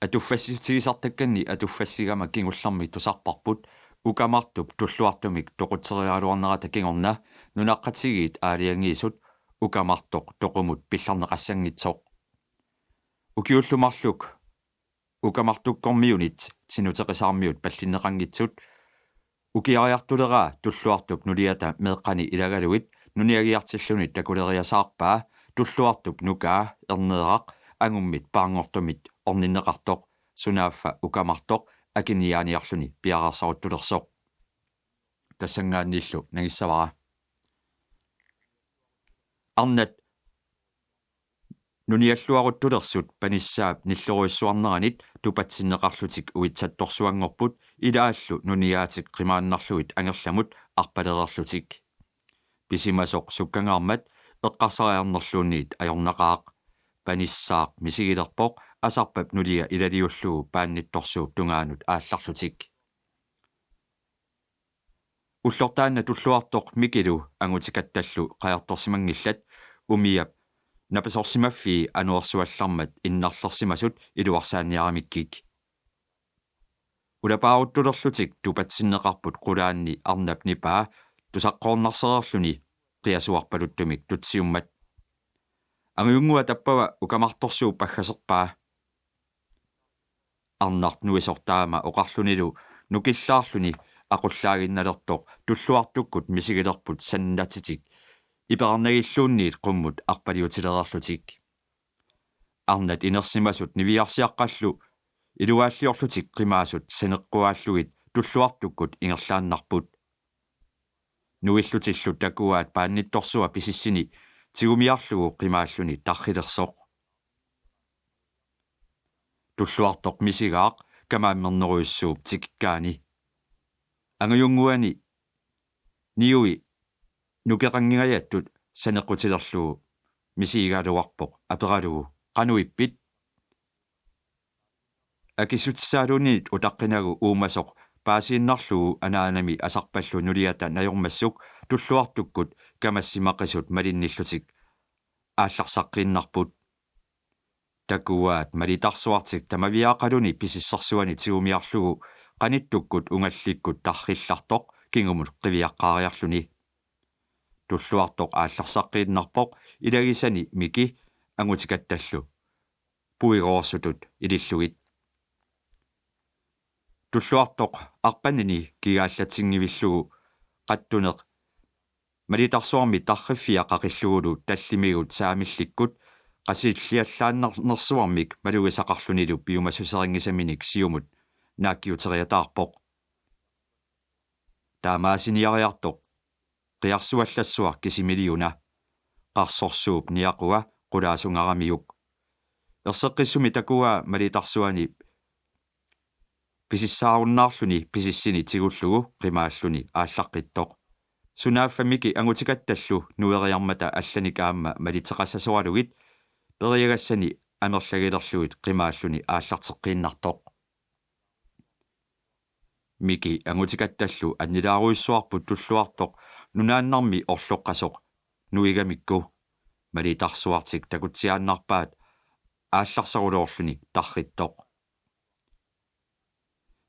атуффасситигисартакканни атуффассигама кингулларми тусарпарпут укамартуп туллуартумик тоқутсериалуарнерата кингорна нунаққатигиит аалиангиисут укамартоқ тоқумут пилларнеқассангитсоқ укиуллумарлук укамартуккормиунит синутеқисаармиут паллиннеқангитсут укиариартулераа туллуартуп нулиата меэққани илагалуит нуниагиартиллунит такулериасаарпаа туллуартуп нукаа ернеэрақ ангуммит паангортумит орниннеқартоқ сунааффа укамартоқ акиниааниарлуни пиараарсаруттулерсоқ тассангааннииллу нагиссавара арнат нуниаллуаруттулерсут паниссаап ниллоруйссуарнеранит тупатсиннеқарлутик уитсатторсуангорпут илааллу нуниаатик қимааннарлуит ангерламут арпалерерлутик писимасоқ суккангаармат эққарсариарнерлуунниит ajornaqaaq паниссаақ мисигилерпоқ асарпап нулига илалиуллугу пааннитторсууп тунгаанут аалларлутик уллортаанна туллуартоқ микилу ангутикатталлу қаярторсимангиллат умиап напасорсимаффи ануарсуаллармат иннарлерсимасут илуарсааниарамиккик улапааруттулерлутик тупатсиннеқарпут қулаанни арнап нипаа тусаққоорнарсерерлуни қиасуарпалуттумик тутсиуммат ангиунгуа таппава укамарторсуу паггасерпаа арнарт нуисортаама оқарлунилу нукиллаарлуни aqullaaginnalertoq tulluartukkut misigilerput sannatitik iperarnagilluunniit qummut arpaliutilerarlutik arnat inersimasut niviarsiaqqallu iluaalliorlutik qimaasut saneqquaalluit tulluartukkut ingerlaannarput nuillutillu takuaat paannittorsua pisissini tigumiarlugu qimaalluni tarrilersoq tulluartoq misigaaq kamaammerneruissuup tikikkaani angayunguani niui nukeqanngigayаттут санеқутилерлугу мисигааluarpoq апералугу qanuippit акисутсаалуниит утаққинагу уумасоқ паасииннарлугу анаанами асарпаллу нулиата наёрмассук туллуартуккут камассимаққисут малинниллутик аалларсаққииннарпут такуаат малитарсуартик тамавиаақалуни писиссарсуани тигумиарлугу qanittukкут унгалликкут тарриллартоқ кингумут қивиаққаариарлуни туллуартоқ аалларсаққииннарпоқ илагисани мики ангутикатталлу пуигоорсутут илиллугит туллуартоқ арпанини кигааллатсингивиллугу қаттунеқ малитарсуарми тарриффиа қақиллугулу таллимигут саамилликкут қасииллиаллааннерсуармик малугисақарлунилу пиумасусерингисаминик сиумут нааккиутериатаарпоқ таамаасиниариартоқ қиарсуаллассуар кисимилиуна қарсорсууп ниақуа қулаасунгарамиук ерсеққиссуми такуа малитарсуани писиссааруннаарлуни писиссини тигуллугу қимааллуни ааллаққиттоқ сунааффамики ангутикатталлу нуериармата алланик аама малитеқассасуалугит периагассани амерлагилерлуит қимааллуни ааллартеққииннартоқ мики ангутикатталлу аннилааруиссуарпут туллуартоқ нунааннарми орлоққасоқ нуигамикку малитарсуартик такутсиааннарпаат аалларсарулоорлуни тарриттоқ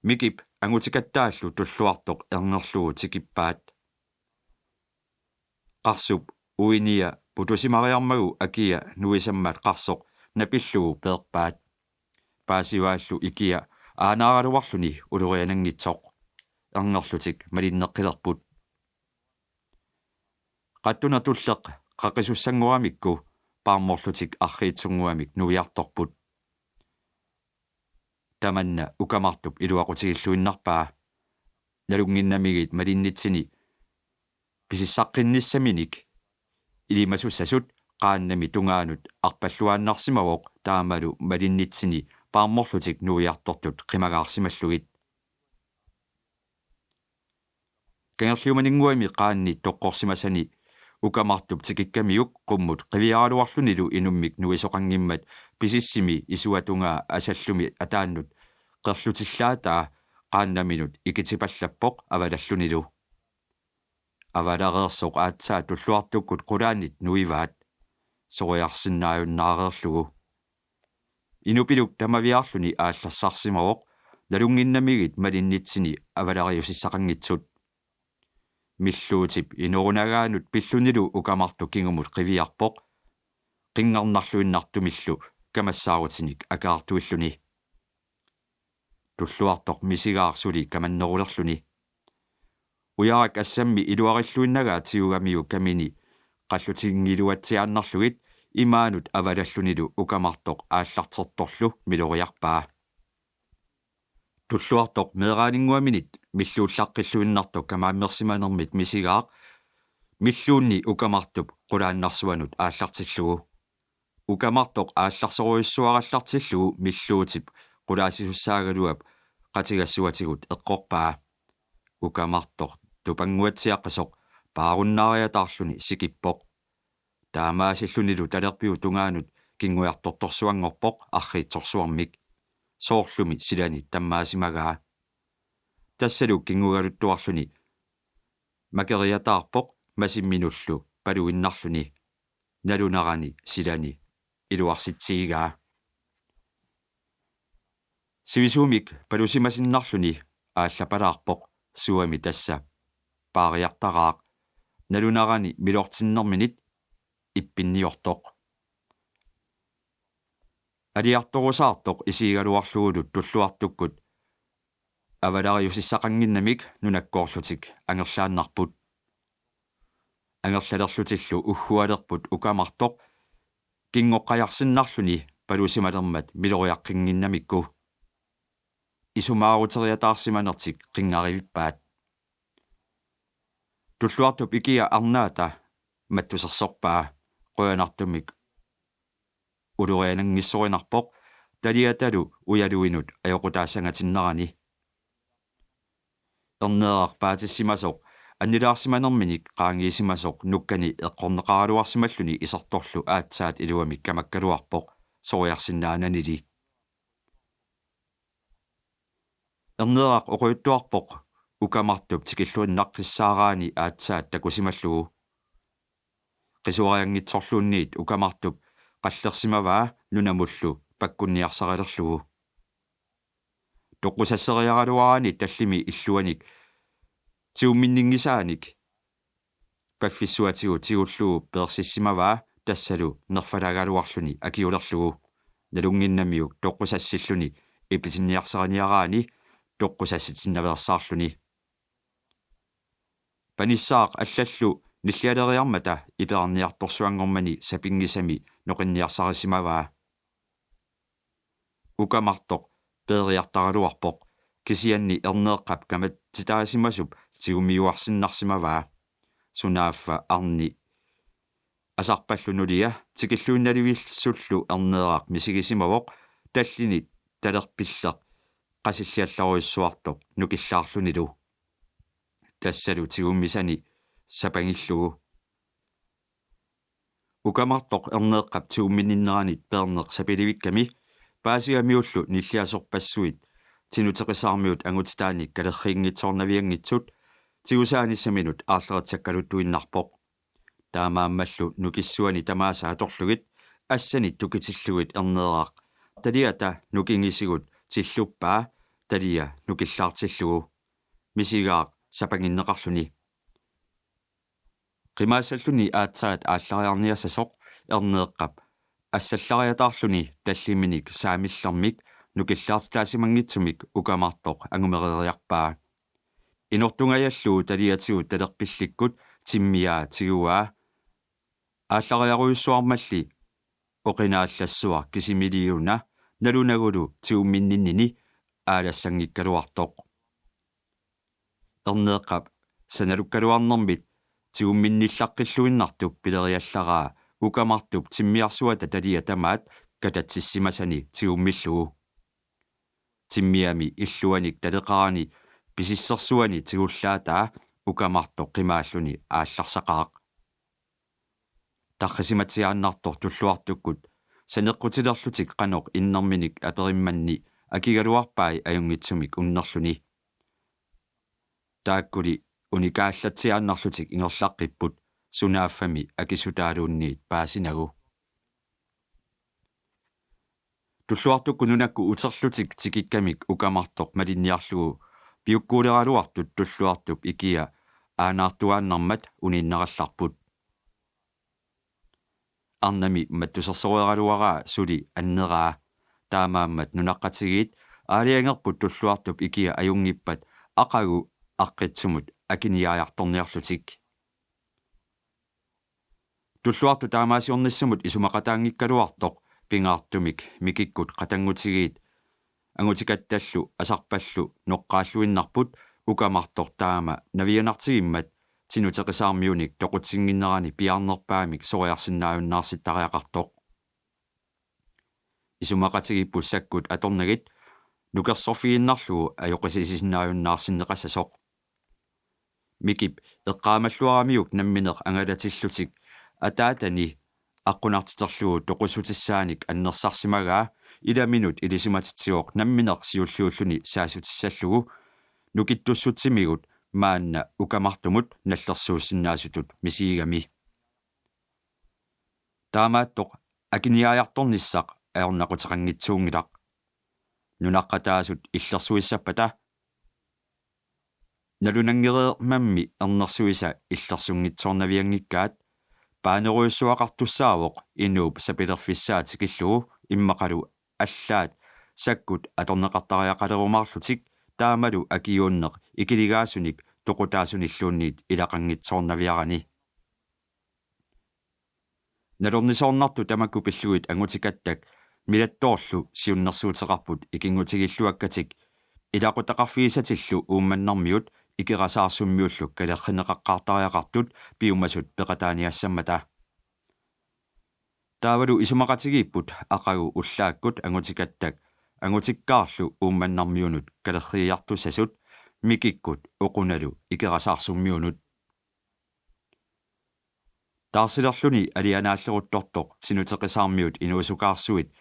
микип ангутикаттааллу туллуартоқ ернерлугу тикиппаат қарсуп уиния путусимариармагу акия нуисаммаат қарсоқ напиллугу пеерпаат паасивааллу икия aanaaruarluni uluriananngitsoq ernerlutik malinneqqilerput qattuna tulleq qaqisussangguamikku paarmorlutik arriitsunguamik nuiartorput tamanna ukamartup iluaqutigilluinnarpaa nalunginnamigit malinnitsini pisissaqqinnisaminik ilimasussasut qaannami tungaanut arpalluaannarsimavoq taamalu malinnitsini paarmorlutik nuiartortut qimagaarsimallugit kangerliumaninguami qaanni toqqorsimasani ukamartup tikikkamiuk qummut qiviaaluarlunilu inummik nuisoqanngimmat pisissimi isuatungaa asallumi ataannut qerlutillaataa qaannaminut ikitipallappoq avalallunilu avalareersoq aatsaa tulluartukkut qulaannit nuivaat soriarsinnaajunnaarerlugu inupiluk tamaviarluni aallassarsimaroq nalunginnamigit malinnitsini avalariussaqangitsut milluutip inorunagaanut pillunilu ukamartu kingumut qiviarpoq qingarnarluinnartumillu kamassaaruutinik akaartuilluni tulluartoq misigaarsuli kamannerulerluni uyarak assammi iluarilluinnagaa tiugamiu kamini qallutingiluatsiaannarlugit imaanut avalallunilu ukamartoq aallartertorlu miloriarpaa tulluartoq meeraaninguaminit milluullaqqilluinnartoq kamaammersimanermit misigaaq milluunni ukamartup qulaannarsuanut aallartillugu ukamartoq aallarsoruissuarallartillugu milluutip qulaasisussaaгаluап qatigassuatigut eqqorpaa ukamartoq tupanguatsiaqqasoq paarunnaariataarluni sikippoq taamaasillunilu talerpiu tungaanut kinguiartortorsuangorpoq arriitsorsuarmik soorlumi silani tammaasimagaa tassalu kingugaluttuarluni makeriataarpoq masimminullu paluinnarluni nalunarani silani iluarsitsiigaa sivisuumik palusimasinnarluni aallapalaarpoq suami tassa paariartaraaq nalunarani milortinnerminit ippinniortoq aliartorusaartoq isiigaluarlugulut tulluartukkut avalariussaqanginnamik nunakkoorlutik angerlaannarput angerlalerlutillu uggualerput ukamartoq kingoqqajarsinnarluni palusimalermat miloriaqqinginnamikku isumaaruteriataarsimanertik qingarivippaat tulluartup ikia arnaata mattusersorpaa qoyanartumik ulurianangissorinarpoq taliatalu uyaluinut ajoqutaassangatinnerani erneerarpaatissimasoq annilaarsimanerminik qaangiisimasoq nukkani eqqorneqaraluarsimalluni isertorlu aatsaat iluamik kamakkaluarpoq soriarsinnaananili erneeraq oquyuttuarpoq ukamartup tikilluinnaqqissaaraani aatsaat takusimallugu qisuariangitsorluunniit ukamartup qallersimavaa nunamullu pakkunniarsarilerlugu toqqusasseriaraluaraani tallimi illuanik tiumminningisaanik paffissuatigu tigullugu peersissimavaa tassalu nerfalagaluarluni akiulerlugu nalunginnamiuk toqqusassilluni ipitinniarsaraniaraani toqqusassitinnaversaarluni panissaaq allallu nillialeriarmata iperarniartorsuangormani sapingisami noqinniarsarissimavaa ukamartoq peeriartaraluarpoq kisianni erneeqqap kamatsitaasimassup tigumiuarsinnarsimavaa sunaaffa arni asarpallunulia tikilluinnalivilsullu erneeraq misigisimavoq tallini talerpilleq qasilliallaruissuartoq nukillaarlunilu tassalu tigummisani sapangillugu ukamartoq erneeqqap tiumminninneranit peerneq sapilivikkami paasiamiullu nilliasorpassuit tinuteqissaarmiut angutitaanik kalerriingitsoornaviangitsut tigusaanisaminut aarleretakkaluttuinnarpoq taamaammallu nukissuani tamaasa atorlugit assani tukitillugit erneeraq taliata nukingisigut tilluppaa talia nukillaartillugu misigaaq sapanginneqarluni qimaasalluni aatsaat aallariarniassasoq erneeqqap ассаллариатаарлүни таллиминик саамиллэрмик нукиллаартитаасимангитсумик укамартоқ ангумерериарпаа инортунгаяллуу талиатигу талерпилликкут тиммиаа тигуаа ааллариаруйуссуармалли оқинааллассуар кисимилиуна налунагулу тиумминниннини аалассангиккалуартоқ эрнеэққап саналуккалуарнэрмит тиумминниллаққиллуиннартуп пилериаллараа укамартуп тиммиарсуата талия тамаат кататсиссимасани тиуммиллугу тиммиами иллуаник талеқарани писиссерсуани тигуллаатаа укамартоқ қимааллуни аалларсақаақ таррисиматсиааннартор туллуартуккут санеққутилерлутик қаноқ иннэрминик аперимманни акигалуарпаи аюнгитсумик уннерлуни тааккули уникааллатсиааннарлутик ингерлаққиппут сунааффами акисутаалуунниит паасинагу туллуартукку нунакку утерлутик тикиккамик укамартоқ малинниарлугу пиуккуулераалуартут туллуартуп икия аанаартуааннармат униннералларпут арнами маттусерсориаралуараа сули аннераа таамааммат нунаққатигиит аалиангерпут туллуартуп икия аюнгиппат ақагу аққитсумут акиниаярторниарлутик туллуарту таамаасиорниссамут исумақатаангиккалуартоқ пингаартумик микиккут қатангутигиит ангутикатталлу асарпаллу ноққааллуиннарпут укамартор таама навианартигиммат тинутеқисаармиуник тоқутсингиннерани пиарнерпаамик сориарсинааюннаарситтариақартоқ исумақатигиппут саккут аторнагит нукерсорфигиннарлугу аёқисисиннааюннаарсиннеқассасоқ микип эққаамаллуарамиук намминеқ ангалатиллутик атаатани аққунартитерлугу тоқусутиссааник аннерсарсимагаа иламинут илисиматитсиоқ намминеқ сиуллууллуни саасутиссаллугу нукиттуссутсимигут маанна укамартумут наллерсууссиннаасутут мисигами таамааттоқ акиниаярторниссақ аорнақутеқангитсуунгилақ нунаққатаасут иллерсуиссаппата налунангереермамми ернерсуиса иллерсунгитсоорнавиангиккаат паанеруйуссуақартуссаавоқ инууп сапилерфиссаатикиллугу иммақалу аллаат саккут аторнеқартариақалерумаарлутик таамалу акиууннеқ икилигаасуник тоқутаасуниллуунниит илақангитсоорнавиарани налорнисоорнарту тамакку пиллуит ангутикаттак милаттоорлу сиуннерсуутеқарпут икингутигиллуаккатик илақутақарфигисатиллу уумманнармиут икерасаарсуммиуллу калерринеқаққартариақартут пиумасут пеқатааниассаммата таавалу исумақатигииппут ақагу уллааккут ангутикаттак ангутиккаарлу уумманнармиунут калерриартуссасут микиккут оқуналу икерасаарсуммиунут таарсилерлуни алианааллеруттортоқ синутеқисаармиут инуусукаарсуит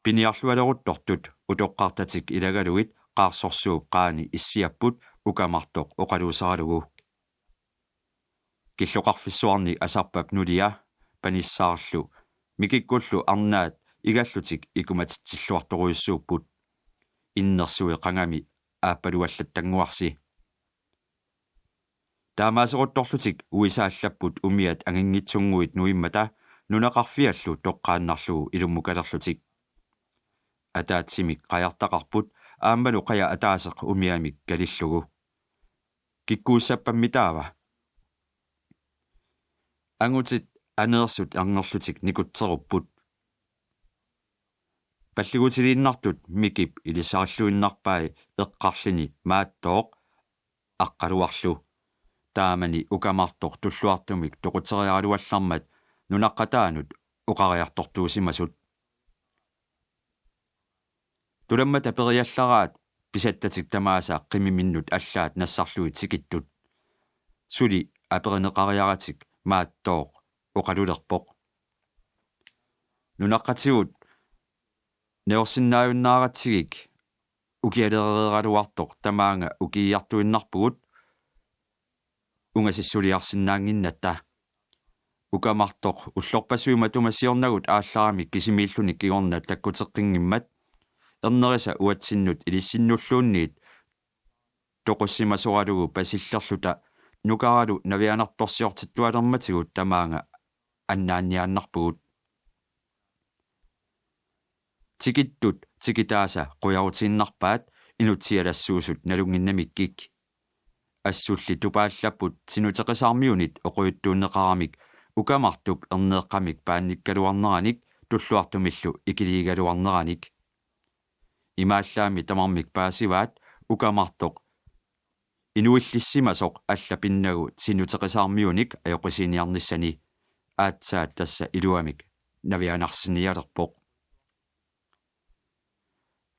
пиниарлуалеруттортут утоққартатик илагалуит қаарсорсууп qaani иссиаппут укамартоқ оқалуусаралугу киллоқарфиссуарни асарпап нулиа паниссаарлу микиккуллу арнаат игаллутик икуматитсиллуарторуйуссууппут иннерсуи қангами ааппалуаллаттангуарси таамаасерутторлутик уисааллаппут умиат ангингитсунгуит нуиммата нунақарфиаллу тоққааннарлугу илуммукалерлутик атаатсимик қаяртақарпут ааммалу қая атаасеқ умиамик калиллугу киккууссаппаммитаава ангутит анеерсут арнерлутик никутсеруппут паллигутилииннартут микип илисариллуиннарпаи эққарлини мааттооқ аққалуарлу таамани укамартоқ туллуартумик тоқутериаралуаллармат нунаққатаанут оқариартортуусимасут туламмата периаллараат писаттатик тамаасаа қимиминнут аллаат нассарлуи тикиттут сули аперинеқариаратик мааттооқ оқалулерпоқ нунаққатигут неорсиннааюннааратсигик укиалереералуартоқ тамаанга укииартуиннарпугут унгасиссулиарсинаангиннатта укамартоқ уллорпасуима тумассиорнагут аалларамик кисимииллуник кигорна таккутеққингиммат ернериса уатсиннут илиссиннуллуунниит тоқуссимасоралугу пасиллерлута нукаралу навианарторсиортиттуалерматигут тамаанга аннаанниааннарпугут тикиттут тикитааса қуярутииннарпаат инутсиалассуусут налунгиннамиккик ассулли тупааллаппут синутеқисаармиунит оқуйуттууннеқарамик укамартуп ернеэққамик паанниккалуарнераник туллуартумиллу икилигалуарнераник имааллаами тамармик паасиваат укамартоқ инуиллиссимасоқ алла пиннагу синутеқисаармиуник аёқисиниарниссани аатсаат тасса илуамик навианарсиниалерпоқ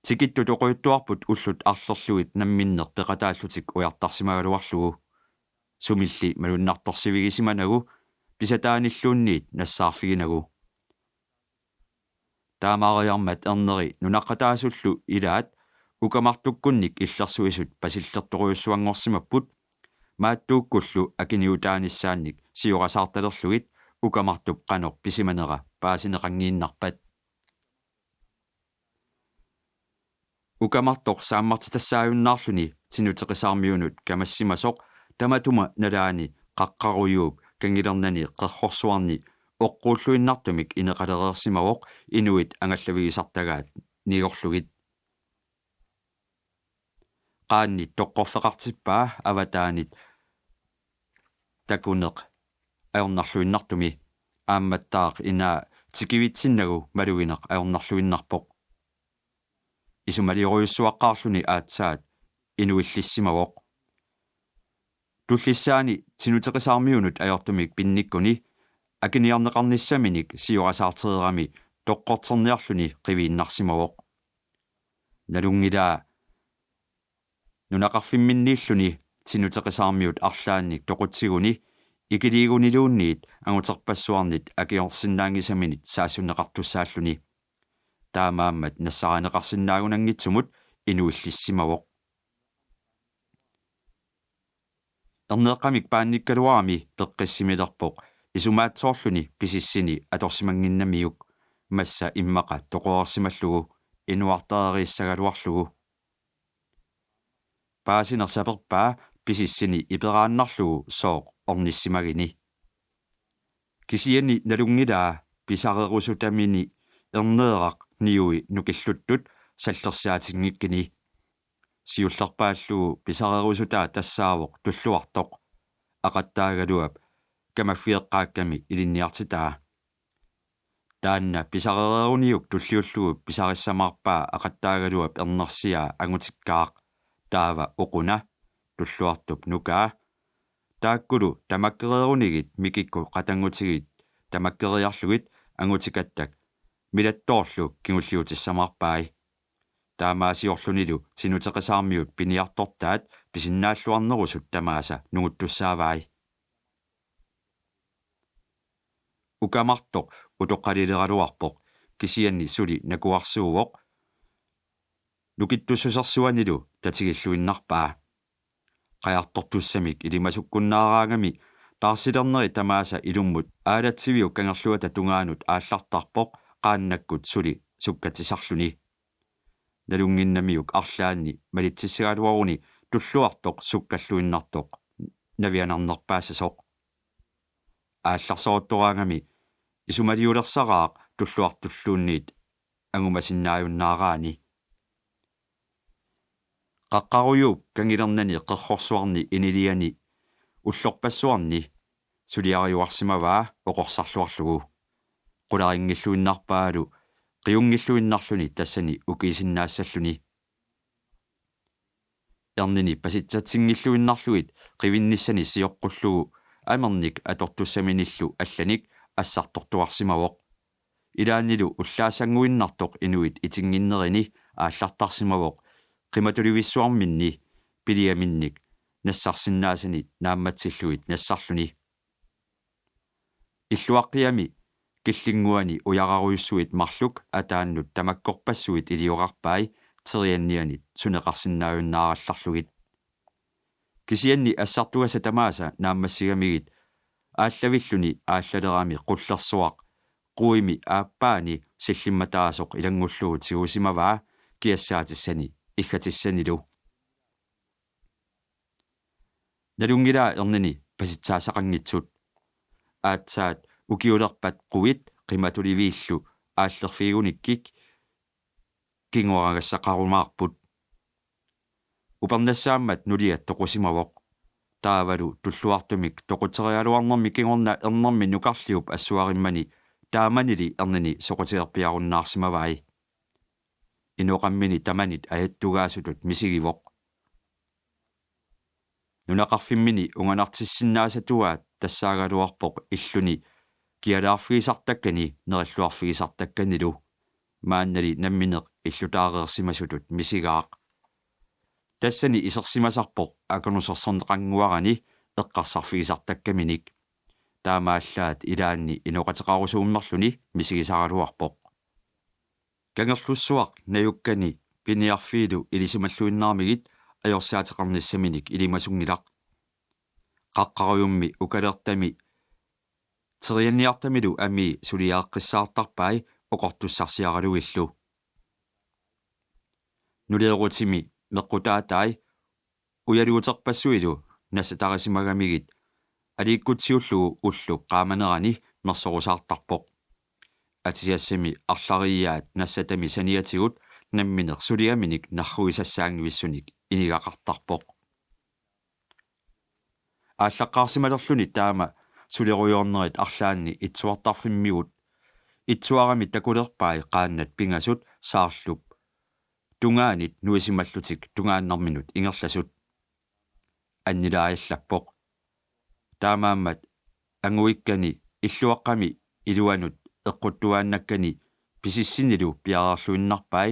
тикитту тоқуйуттуарпут уллут арлерлуит намминнер пеқатааллутик уяртарсимагалуарлугу сумилли малуннарторсивигисиманагу писатааниллуунниит нассаарфигинагу таамаариармат ернери нунаққатаасуллу илаат укамартуккунник иллерсуисут пасиллерторуйуссуангорсимаппут мааттууккуллу акиниутааниссаанник сиорасаарталерлугит укамартуп қанор писиманера паасинеқангииннарпат ukamartoq saammartitassaajunnarluni tinuteqisarmiunut kamassimasoq tamatuma nalaani qaqqaruyuup kangilernani qerrorsuarni oqqulluinnartumik ineqalereersimavoq inuit angallavigisartagaat niorlugit qaanni toqqorfeqartippaa avataanit takuneq aornarluinnartumi aammattaaq inaa tikivitsinnagu malugineq aornarluinnarpoq isumalioruyussuaqqaarluni aatsaat inuillissimavoq tullissaani tinuteqisarmiunut ajortumik pinnikkuni akiniarneqarnissaminik siuqasaarteerami toqqorterniarluni qiviinnarsimavoq nalungilaa nunaqarfimminniilluni tinuteqisarmiut arlaannik toqutiguni ikiliiguniluunniit anguterpassuarnit akiorsinnaangisaminit saassunneqartussaalluni taamaammat nassaraneqarsinnaagunanngitsumut inuillissimavoq erneeqqamik paannikkaluarami peqqissimilerpoq isumaatsoorluni pisissini atorsimanginnamiuk massa immaqa toqoersimallugu inuartareeriissagaluarlugu paasinersaperpaa pisissini iperaannarlugu sooq ornissimagini kisiani nalungilaa pisarerusutamini erneeraq niui nukilluttut sallersiatingikkini siullerpaallugu pisarerusutaa tassaavoq tulluartoq aqattaagaluap kamaffieqqaakkami ilinniartitaa taanna pisarereeruniuk tulliullugu pisarissamarpaa aqattaagaluap ernersiaa angutikkaaq taava uquna tulluartup nukaa taakkulu tamakkereerunigit mikikku qatangutigit tamakkeriarlugit angutikattak milattoorlu kingulliutissamarpaai taamaasiorlunilu tinuteqisarmiut piniartortaat pisinnaalluarnerusut tamaasa nunguttussaavaai ukamartoq utoqqalileraluarpoq kisianni suli nakuarsuuvoq nukittussusersuanilu tatigilluinnarpaa qajartortussamik ilimasukkunnaaraangami taarsilerneri tamaasa ilummut aalatsiviu kangerluata tungaanut aallartarpoq qaannakkut suli sukkatisarluni nalunginnamiuk arlaanni malitsissigaluaruni tulluartoq sukkalluinnartoq navianarnerpaassasoq aallarsoruttoraangami isumaliulersaraaq tulluartulluunniit angumasinnaajunnaaraani qaqqaruyuup kangilernani qerrorsuarni iniliani ullorpassuarni suliariuarsimavaa oqorsarluarlugu qularingilluinnarpaalu qiungilluinnarluni tassani ukiisinnaassalluni ernini pasitsatsingilluinnarlugit qivinnissani sioqqullugu amernik atortussaminillu allanik assartortuarsimavoq ilaannilu ullaasanguinnartoq inuit itinginnerini aallartarsimavoq qimatulivisuarminni piliaminnik nassarsinnaasanit naammatsilluit nassarluni illuaqqiami killinguani ujararuyussuit marluk ataannut tamakkorpassuit ilioqarpai teriannianit suneqarsinnaajunnaarallarlugit kisianni assartugassa tamaasa naammassigamigit aallavilluni aallaleraami qullersuaq quimi aappaani sillimmataasoq ilangullugu tigusimavaa kiassaatissani iggatissanilu nalungilaa ernini pasitsaasaqanngitsut aatsaat ukiulerpat quvit qimatuliviillu aallerfiigunikkik kinguaragassaqarumaarput upernassaammat nuliat toqusimavoq taavalu tulluartumik toquterialuarnermi kingorna ernermi nukarliup assuarimmani taamanili ernini soqutigerpiarunnaarsimavai inoqammini tamanit ajattugaasutut misigivoq nunaqarfimmini unganartissinnaassatuaat tassaagaluarpoq illuni kialaarfigisartakkani nerilluarfigisartakkanilu maannali nammineq illutaareersimasutut misigaaq tassani isersimasarpoq akanuserserneqanguarani eqqarsarfigisartakkaminik taamaallaat ilaanni inoqateqarusuummerluni misigisaraluarpoq kangerlussuaq najukkani piniarfiilu ilisimalluinnaarmigit ajorsiateqarnissaminik ilimasungilaq qaqqaruyummi ukalertami terianniartamilu ami suliaaqqissaartarpai oqortussarsiaralugillu nuleerutimi meqqutaatai uyaluuterpassuilu nassatarisimagамигит алииккутсиуллугу уллу qaamanerani мерсорусаартарпоq атисиассами арлариаат нассатами саниатигут намминер сулиаминик нарруисассаангивиссуник инигақартарпоq ааллаққарсималерлүни таама сулеруйорнерит арлаанни итсуартарфиммигут итсуарами такулерпаи qaannat пингасут saarlup тунгаанит нуисималлутик тунгааннэрминут ингерласут аннилааяллаппоq таамааммат ангуиккани иллуаққами илуанут эққуттуааннаккани писиссинилу пиараарлуиннарпаи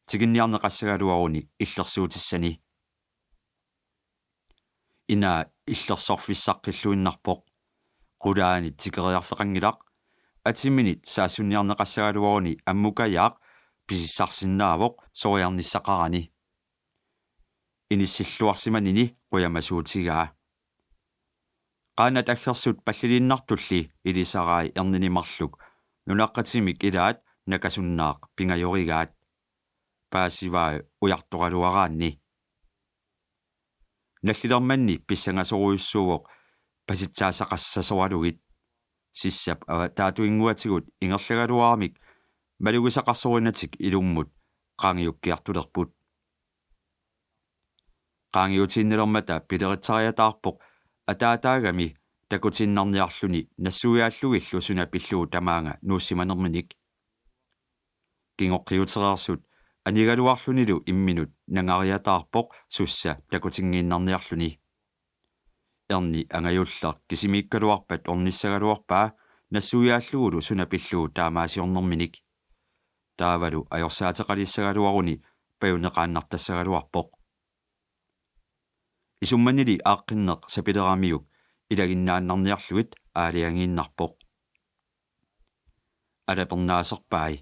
тигинниарнеқассагалуаруни иллерсуутиссани ина иллерсорфиссаққиллуиннарпоq qulaani тикериарфеқангилақ атиминит саассунниарнеқассагалуаруни аммукаяақ писиссарсиннаавоқ сориарниссақарани иниссиллуарсиманини қуямасуутигаа qaanat aggersut palliliinnartulli ilisaraai erniнимарлук нунаққатимик илаат накасуннаақ пингайоригаат паасиваа уярторалуараанни наллилерманни писсангасоруйуссуувоқ паситсаасақассасоалугит сиссап ава таатуингуатигут ингерлагалуарамик малугисақарсоринатик илуммут qaangiukkiartulerput qaangiutiinnermata pilerittariatаарpoq атаатаагами такутиннарниарлүни нассуиааллугиллу суна пиллуу тамаанга нууссиманерминик кингоққиутераарсут анигалуарлунилу имминут нангариатаарпоқ сусса такутингииннарниарлүни эрни ангаюллар кисимииккалуарпат орниссагалуарпаа нассуиааллугулу суна пиллуу таамаасиорнэрминик таавалу аёрсаатеқалиссагалуаруни паюнеқааннартассагалуарпоқ исумманили ааққиннеқ сапилерамиук илагиннааннарниарлугит аалиангииннарпоқ алапернаасерпаи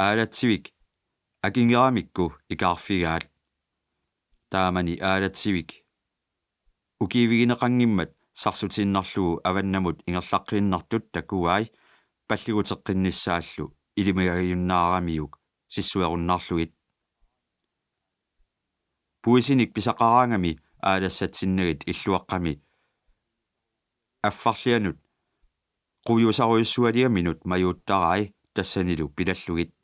аалатсивик акингерамикку икаарфигаат таамани аалатсивик укиивигинеқангиммат сарсутиннарлугу аваннамут ингерлаққииннартут такуаи паллигутеққинниссааллу илимагаюннаарамиук сиссуеруннаарлугит пуисиник писақараангами аалассатсиннагит иллуаққами аффарлианут қуйусаруйуссуалиаминут маюуттарай тассанилу пилаллугит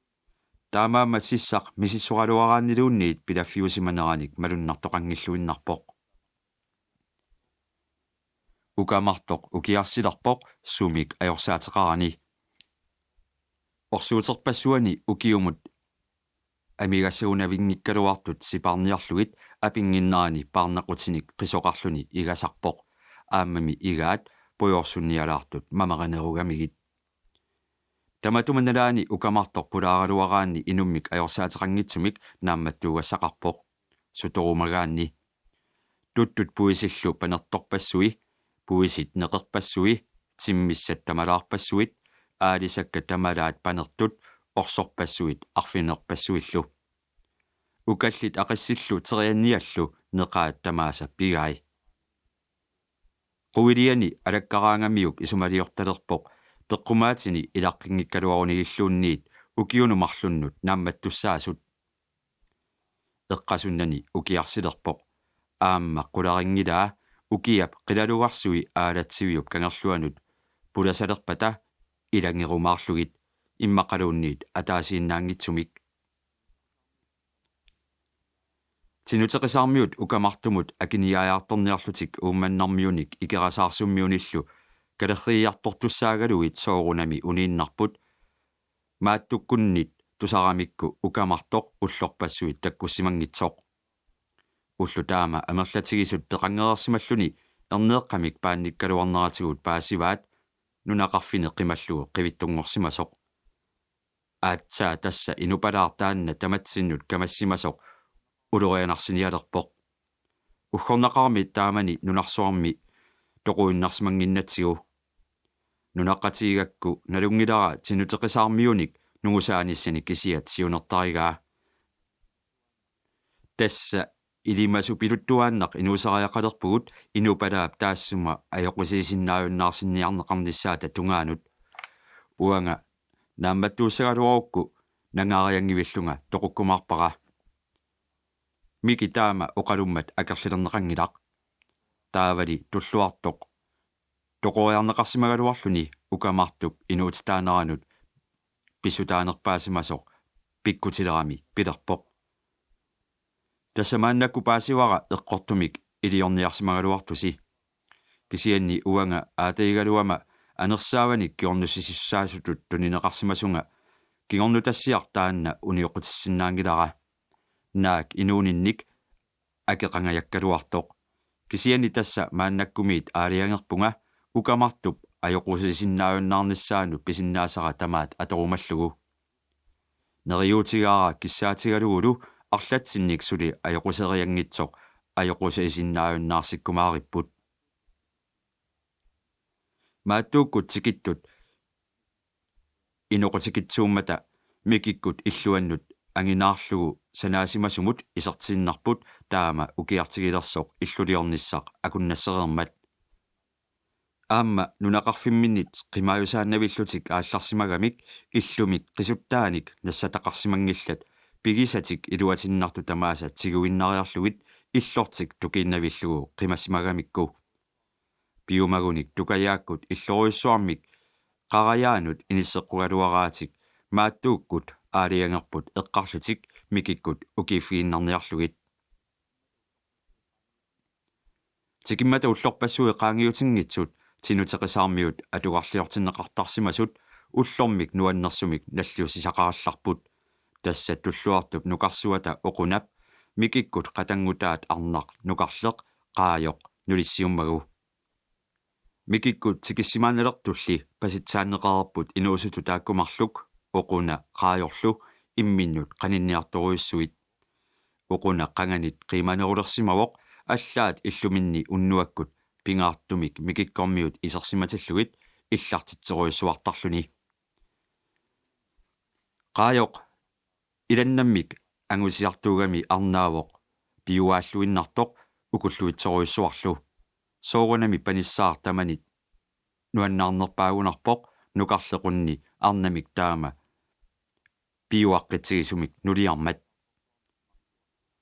таамаама сиссақ мисиссоралуарааннилуунниит пилаффиусиманераник малуннартоқангиллуиннарпоқ укамартоқ укиарсиларпоқ сумик аёрсаатеқарани орсуутерпассуани укиумут амигасуунавингиккалуартут сипарниарлугит апингиннерани парнақутиник қисоқарлуни игасарпоқ ааммами игаат пуйорсунниалаартут мамақанеругамигит таматуманалаани укамартоқ пулааралуараанни инуммик аёрсаатеқангитсумик наамматтуугассақарпоқ суторумагаанни туттут пуисиллу панерторпассуи пуисит неқерпассуи тиммиссат тамалаарпассуит аалисакка тамалаат панертут орсорпассуит арфинерпассуиллу укаллит ақиссиллу терианниаллу неқаат тамааса пигай қуилиани алаккараангамиук исумалиорталерпоқ пеққумаатини илаққингиккалуарунигиллуунниит укиунумарлуннут наамматтуссаасут эққасуннани укиарсилерпоқ аамма қуларингилаа укиап қилалугарсуи аалатсивиуп кангерлуанут пуласалерпата илангерумаарлугит иммақалуунниит атаасииннаангитсумик тинутеқисаармиут укамартумут акиниаярторниарлутик уумманнармиуник икерасаарсуммиуниллу калерриартортуссаагалуит соорунами унииннарпут мааттуккуннит тусарамикку укамартоқ уллорпассуит таккуссимангитсоқ уллу таама амерлатигисут пеқангерерсималлуни эрнеэққамик паанниккалуарнератигут паасиваат нунақарфине қималлугу қивиттунгорсимасоқ аатсаа тасса инупалаартаанна таматсиннут камассимасоқ улорианарсиниалерпоқ уггорнақарми таамани нунарсуарми тоқуиннарсимангиннатсигу нунаққатигакку налунгилара тинутеқисаармиуник нугусааниссани кисиат сиунертаригаа тасса илимасу пилуттуааннақ инуусариақалерпугут инупалаап таассума аёққусисиннааюннаарсинниарнеқарниссаата тунгаанут уанга наамматтууссагалуарукку нангаариангивиллунга тоқуккумаарпара miki taama uqalummat akersilerneqangilaq taavali tulluartoq toqoriarneqarsimagaluarluni ukamartup inuutitaaneranut pissutaanerpaasimasoq pikkutilerami pilerpoq tassamaannakku paasiwara eqqortumik iliorniarsimagaluartusi kisianni uanga aataigaluama anersaavanik kiornussisissaasutut tunineqarsimasunga kingornutassiartaanna unioqutissinaangilara naak inuuninnik akeqangajakkaluartoq kisianni tassa maannakkumiit aaliangerpunga ukamartup ajoqusisinnaajunnаарnissaanu pisinnaasara tamaat atorumallugu neriutigaara kissaatigalugulu arlatsinnik suli ajoquseriangitsoq ajoqusisinnaajunnаарsikkumaaripput maattuukkut tikittut inoqutikittsuummata mikikkut illuannut anginaarlugu sanaasimasummut isertinnarput taama ukiartigilersoq illuliornissaq akunnasserinermat aamma nunaqarfimminnit qimaayusaannavillutik aallarsimagamik illumik qisuttaanik nassataqarsimangillat pigisatik iluatinnartu tamaasa tiguinnariarlugit illortik tukiinnavillugu qimassimagamikku piumagunik tukayaakkut illoruyussuarmik qarayaanut inisseqqugaluaraatik maattuukkut aaliangerput eqqarlutik mikikkut ukiiffiinnarniarlugit tikimmata ullorpassui qaangiutinnitsut tinuteqisaarmiut atuqarliortinneqartarsimasut ullormik nuannersumik nalliusisaqarallarput tassa tulluartup nuqarsuata oqunap mikikkut qatangutaat arnaq nuqarleq qaajoq nulissiummagu mikikkut tikissimaanalertulli pasitsaanneqarerput inuusutu taakkumarluk oquna qaajorlu imminnut qaninniartoruyussuit oquna qanganit qiimanerulersimavoq аллаат иллуминни уннуаккут пингаартумик микиккормиут исерсиматиллугит иллартитсеруйуссуартарлуни qaajоq иланнаммик ангусиартуугами арнаавоq пиуааллуиннартоq укуллуитсеруйуссуарлу соорунами паниссаар таманит нуаннаарнерпаагунарпоq нукарлеқунни арнамик таама пиуаққитсигисумик нулиармат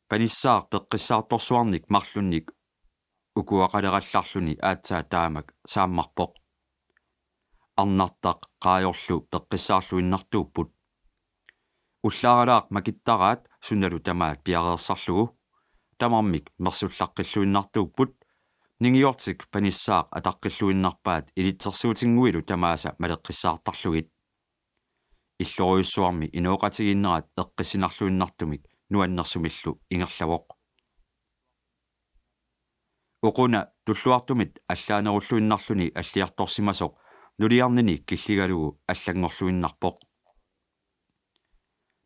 паниссаар пеққиссаарторсуарник марлунник укуақалералларлуни аатсаа таамак сааммарпоq арнартақ qaajorlu пеққиссаарлуиннартууппут уллааралаақ макиттараат суналу тамаат пиареерсарлугу тамармик мерсуллаққиллуиннартууппут нингиортик паниссаақ атаққиллуиннарпаат илитсерсуутингуилу тамааса малеққиссаартарлугит иллоруйуссуарми инооқатигиннерат эққисинарлуиннартумик нуаннерсумиллу ингерлавоq оқуна туллуартумит аллаанеруллуиннарлуни аллиарторсимасоq нулиарнини киллигалугу аллангорлуиннарпоq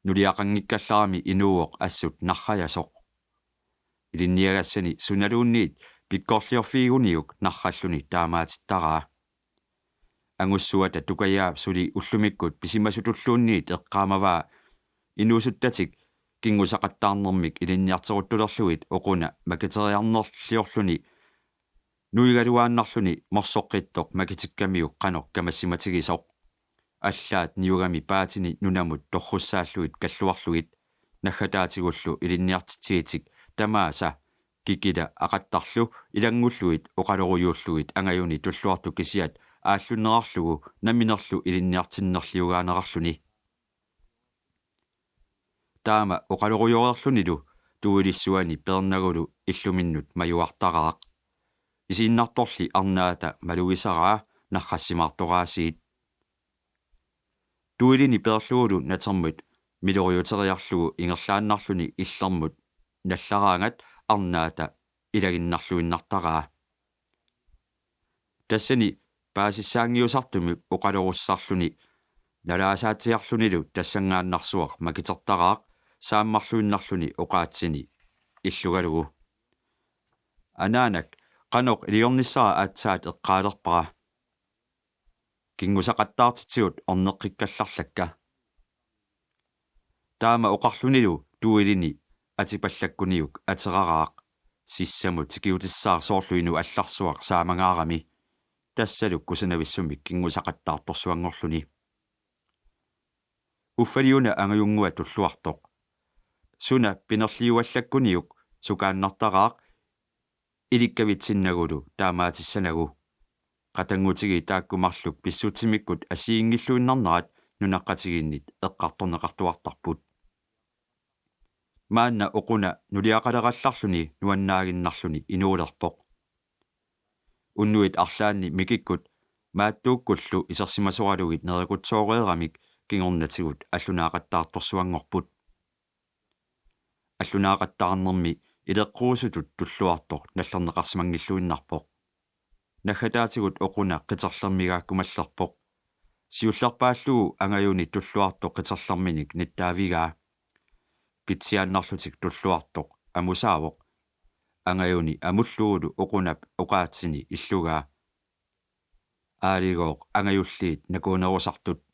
нулиақангиккалларами инууоq ассут нарраясоq илинниагассани суналуунниит пиккоорлиорфигуниук нарраллуни таамаатиттараа ангуссуата тукаяап сули уллумиккут писимасутуллуунниит эққаамаваа инуусуттатик кингусақаттаарнэрмик илинниартеруттулерлугит оқуна макатериарнерлиорлуни нуигалуааннарлуни морсоққиттоқ макитиккамиук қанор камассиматигисоқ аллаат ниугами паатини нунамут торруссааллугит каллуарлугит наггатаатигуллу илинниартитсиитик тамааса кикила ақаттарлу илангуллуит оқалоруйууллугит ангаюни туллуарту кисиат ааллуннерарлугу наминерлу илинниартиннерлиугаанерарлуни таама оқалоруйорерлунилу туулиссуани пернагулу иллуминнут маюартараақ исииннарторли арнаата малугисараа наррассимаартораасиит туулини перлугулу натермут милориутериарлугу ингерлааннарлуни иллермут наллараангат арнаата илагиннарлуиннартараа тассани паасиссаангиусартуми оқалоруссарлуни налаасаатиарлунилу тассангааннарсуақ макитертараақ сааммарлуиннарлуни оқаатсини иллугалугу анаанак qanoq iliornissara aatsaat eqqaalerpara кингусақаттаартитсиут орнеққиккалларлакка таама оқарлунилу туилини атипаллаккуниук атерараақ сиссаму тикиутиссаар соорлуину алларсуақ саамангаарами тассалу кусанависсумик кингусақаттаарторсуангорлуни уффалиуна ангаюнгуа туллуартоқ суна пинерлиуаллаккуниук sukaannartaqaaq ilikkavitsinagulu taamaatissanagу qatangutigi taakkumarluk pissuutimikkut asiingilluinnarnarat nunaqqatiginnit eqqartorneqartuartarput maanna oquna nuliaqalerallarluni nuannaaginnarluni inuulerpoq unnuit arlaanni mikikkut maattuukkullu isersimasuaralugit nerikutsooriqamik kingornatigut allunaaqattaartorsuangorput аллунаақаттаарнэрми илеққуусутут туллуарто наллернеқарсимангиллуиннарпоқ наггатаатигут оқуна қитерлэрмигааккумаллерпоқ сиуллерпааллугу ангаюни туллуарто қитерлэрминик ниттаавигаа питсиааннарлутик туллуартоқ амусаавоқ ангаюни амуллугулу оқунап оқаатсини иллугаа аалигооқ ангаюллиит накуунерусартут